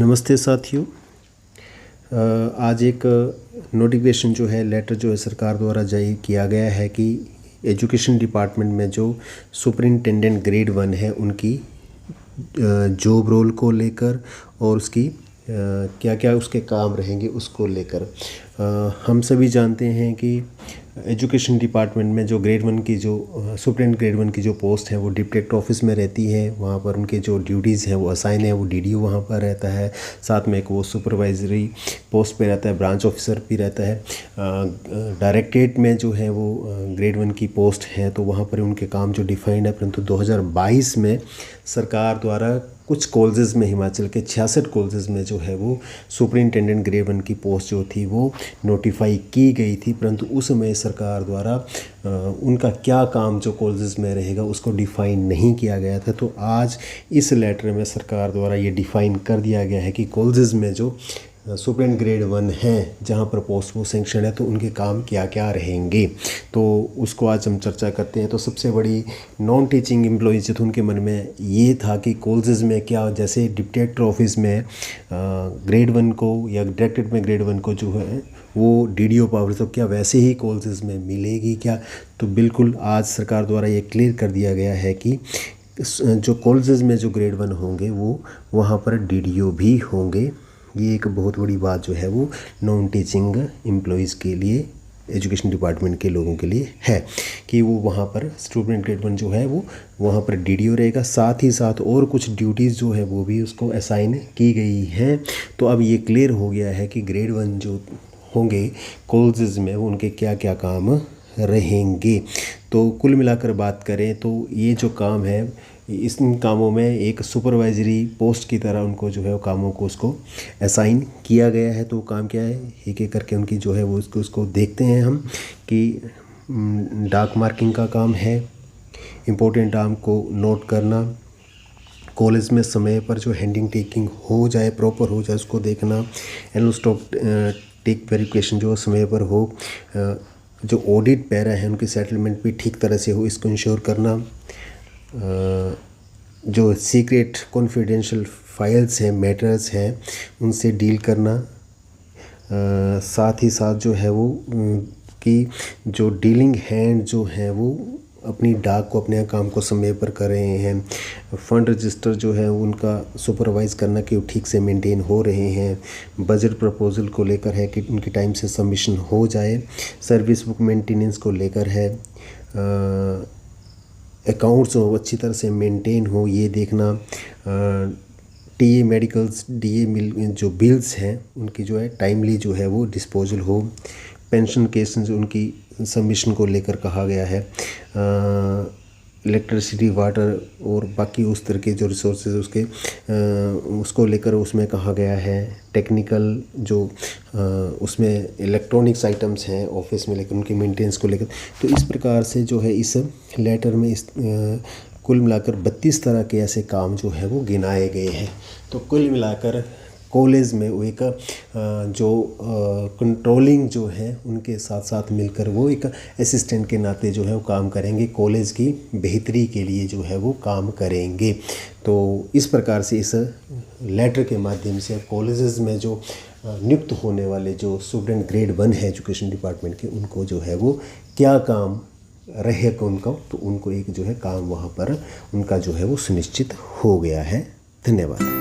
नमस्ते साथियों। आज एक नोटिफिकेशन जो है लेटर जो है सरकार द्वारा जारी किया गया है कि एजुकेशन डिपार्टमेंट में जो सुपरिंटेंडेंट ग्रेड 1 है उनकी जॉब रोल को लेकर और उसकी क्या क्या उसके काम रहेंगे उसको लेकर। हम सभी जानते हैं कि एजुकेशन डिपार्टमेंट में जो ग्रेड 1 की जो सुपरिटेंडेंट ग्रेड 1 की जो पोस्ट है वो डिप्टी कलेक्टर ऑफिस में रहती है। वहाँ पर उनके जो ड्यूटीज़ हैं वो असाइन है, वो डीडीओ वहाँ पर रहता है। साथ में एक वो सुपरवाइजरी पोस्ट पे रहता है, ब्रांच ऑफिसर भी रहता है। डायरेक्टरेट में जो है वो ग्रेड 1 की पोस्ट है तो वहाँ पर उनके काम जो डिफाइंड है। परंतु 2022 में सरकार द्वारा कुछ कॉलेजेस में, हिमाचल के 66 कॉलेजेस में जो है वो सुपरिंटेंडेंट ग्रेड 1 की पोस्ट जो थी वो नोटिफाई की गई थी। परंतु उस समय सरकार द्वारा उनका क्या काम जो कॉलेजेस में रहेगा उसको डिफ़ाइन नहीं किया गया था। तो आज इस लेटर में सरकार द्वारा ये डिफ़ाइन कर दिया गया है कि कॉलेजेस में जो सुपरिटेंडेंट ग्रेड 1 है जहाँ पर पोस्ट वो सेंक्शन है तो उनके काम क्या क्या रहेंगे, तो उसको आज हम चर्चा करते हैं। तो सबसे बड़ी नॉन टीचिंग एम्प्लॉइज जो थे उनके मन में ये था कि कॉलेजेस में क्या, जैसे डिप्टी कलेक्टर ऑफिस में ग्रेड 1 को या डायरेक्टरेट में ग्रेड 1 को जो है वो डीडीओ पावर, तो क्या वैसे ही कॉलेजेस में मिलेगी क्या? तो बिल्कुल आज सरकार द्वारा ये क्लियर कर दिया गया है कि जो कॉलेजेस में जो ग्रेड 1 होंगे वो वहाँ पर डीडीओ भी होंगे। ये एक बहुत बड़ी बात जो है वो नॉन टीचिंग एम्प्लॉइज़ के लिए, एजुकेशन डिपार्टमेंट के लोगों के लिए है कि वो वहाँ पर स्टूडेंट ग्रेड 1 जो है वो वहाँ पर डीडीओ रहेगा। साथ ही साथ और कुछ ड्यूटीज़ जो है वो भी उसको असाइन की गई हैं। तो अब ये क्लियर हो गया है कि ग्रेड 1 जो होंगे कॉलेजेस में वो उनके क्या क्या काम रहेंगे। तो कुल मिलाकर बात करें तो ये जो काम है इस कामों में एक सुपरवाइजरी पोस्ट की तरह उनको जो है वो कामों को उसको असाइन किया गया है। तो वो काम क्या है, एक एक करके उनकी जो है वो उसको देखते हैं हम कि डाक मार्किंग का काम है, इम्पोर्टेंट नाम को नोट करना, कॉलेज में समय पर जो हैंडिंग टेकिंग हो जाए, प्रॉपर हो जाए उसको देखना, एनुअल स्टॉक टेक वेरिफिकेशन जो समय पर हो, जो ऑडिट पैरा है उनकी सेटलमेंट भी ठीक तरह से हो इसको इंश्योर करना, जो सीक्रेट कॉन्फिडेंशियल फाइल्स हैं, मैटर्स हैं, उनसे डील करना। साथ ही साथ जो है वो कि जो डीलिंग हैंड जो हैं वो अपनी डाक को, अपने काम को समय पर कर रहे हैं। फंड रजिस्टर जो है उनका सुपरवाइज़ करना कि वो ठीक से मेंटेन हो रहे हैं। बजट प्रपोजल को लेकर है कि उनकी टाइम से सबमिशन हो जाए। सर्विस बुक मेंटेनेंस को लेकर है। अकाउंट्स हो अच्छी तरह से मेंटेन हो ये देखना। टीए मेडिकल्स, डीए मिल जो बिल्स हैं उनकी जो है टाइमली जो है वो डिस्पोजल हो। पेंशन केसेस उनकी सबमिशन को लेकर कहा गया है। इलेक्ट्रिसिटी, वाटर और बाकी उस तरह के जो रिसोर्सेज उसके उसको लेकर उसमें कहा गया है। टेक्निकल जो उसमें इलेक्ट्रॉनिक्स आइटम्स हैं ऑफिस में लेकर उनकी मेंटेनेंस को लेकर। तो इस प्रकार से जो है इस लेटर में इस कुल मिलाकर 32 तरह के ऐसे काम जो है वो गिनाए गए हैं। तो कुल मिलाकर कॉलेज में वो एक जो कंट्रोलिंग जो है उनके साथ साथ मिलकर वो एक असिस्टेंट के नाते जो है वो काम करेंगे, कॉलेज की बेहतरी के लिए जो है वो काम करेंगे। तो इस प्रकार से इस लेटर के माध्यम से कॉलेजेस में जो नियुक्त होने वाले जो स्टूडेंट ग्रेड 1 है एजुकेशन डिपार्टमेंट के, उनको जो है वो क्या काम रहेगा उनका, तो उनको एक जो है काम वहाँ पर उनका जो है वो सुनिश्चित हो गया है। धन्यवाद।